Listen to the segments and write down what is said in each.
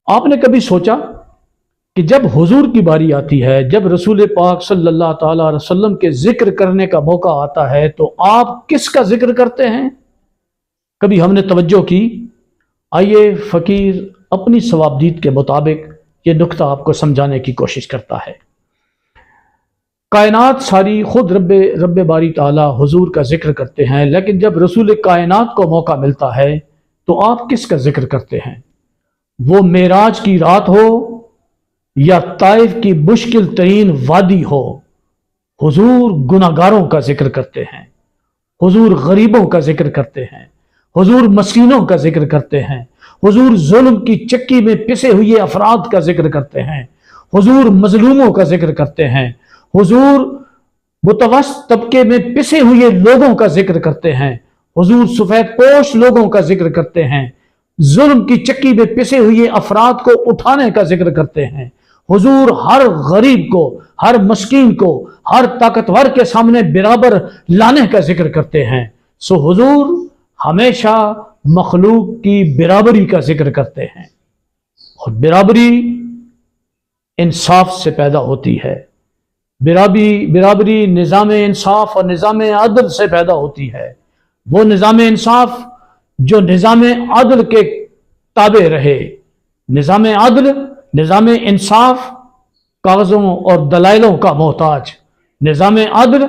آپ نے کبھی سوچا کہ جب حضور کی باری آتی ہے، جب رسول پاک صلی اللہ تعالی علیہ وسلم کے ذکر کرنے کا موقع آتا ہے تو آپ کس کا ذکر کرتے ہیں؟ کبھی ہم نے توجہ کی؟ آئیے فقیر اپنی ثوابدید کے مطابق یہ نقطہ آپ کو سمجھانے کی کوشش کرتا ہے۔ کائنات ساری خود رب باری تعالی حضور کا ذکر کرتے ہیں، لیکن جب رسول کائنات کو موقع ملتا ہے تو آپ کس کا ذکر کرتے ہیں؟ وہ معراج کی رات ہو یا طائف کی مشکل ترین وادی ہو، حضور گناہگاروں کا ذکر کرتے ہیں، حضور غریبوں کا ذکر کرتے ہیں، حضور مسکینوں کا ذکر کرتے ہیں، حضور ظلم کی چکی میں پسے ہوئے افراد کا ذکر کرتے ہیں، حضور مظلوموں کا ذکر کرتے ہیں، حضور متوسط طبقے میں پسے ہوئے لوگوں کا ذکر کرتے ہیں، حضور سفید پوش لوگوں کا ذکر کرتے ہیں، ظلم کی چکی میں پسے ہوئے افراد کو اٹھانے کا ذکر کرتے ہیں، حضور ہر غریب کو، ہر مسکین کو، ہر طاقتور کے سامنے برابر لانے کا ذکر کرتے ہیں۔ سو حضور ہمیشہ مخلوق کی برابری کا ذکر کرتے ہیں، اور برابری انصاف سے پیدا ہوتی ہے، برابری نظام انصاف اور نظام عدل سے پیدا ہوتی ہے۔ وہ نظام انصاف جو نظام عدل کے تابع رہے، نظام عدل، نظام انصاف کاغذوں اور دلائلوں کا محتاج، نظام عدل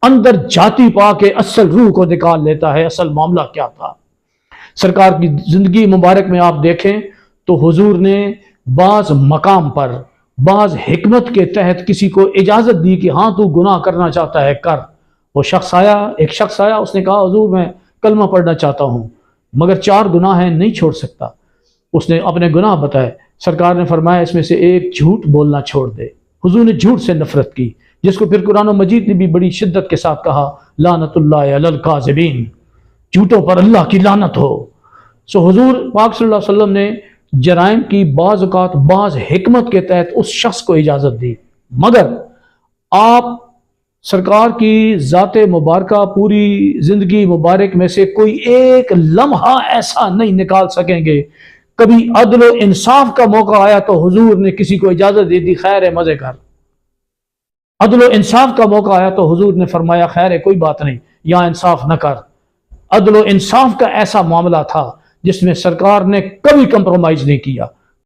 اندر جاتی پا کے اصل روح کو نکال لیتا ہے، اصل معاملہ کیا تھا۔ سرکار کی زندگی مبارک میں آپ دیکھیں تو حضور نے بعض مقام پر بعض حکمت کے تحت کسی کو اجازت دی کہ ہاں تو گناہ کرنا چاہتا ہے کر۔ وہ ایک شخص آیا، اس نے کہا حضور میں کلمہ پڑھنا چاہتا ہوں مگر 4 گناہ ہیں، نہیں چھوڑ سکتا۔ اس نے اپنے گناہ بتائے، سرکار نے فرمایا اس میں سے ایک جھوٹ بولنا چھوڑ دے۔ حضور نے جھوٹ سے نفرت کی، جس کو پھر قرآن مجید نے بھی بڑی شدت کے ساتھ کہا، لعنت اللہ علی الکاذبین، جھوٹوں پر اللہ کی لعنت ہو۔ سو حضور پاک صلی اللہ علیہ وسلم نے جرائم کی بعض اوقات بعض حکمت کے تحت اس شخص کو اجازت دی، مگر آپ سرکار کی ذات مبارکہ پوری زندگی مبارک میں سے کوئی ایک لمحہ ایسا نہیں نکال سکیں گے کبھی عدل و انصاف کا موقع آیا تو حضور نے کسی کو اجازت دے دی خیر ہے مزے کر۔ عدل و انصاف کا موقع آیا تو حضور نے فرمایا خیر ہے کوئی بات نہیں، یہاں انصاف نہ کر۔ عدل و انصاف کا ایسا معاملہ تھا جس میں سرکار نے کبھی کمپرومائز نہیں کیا۔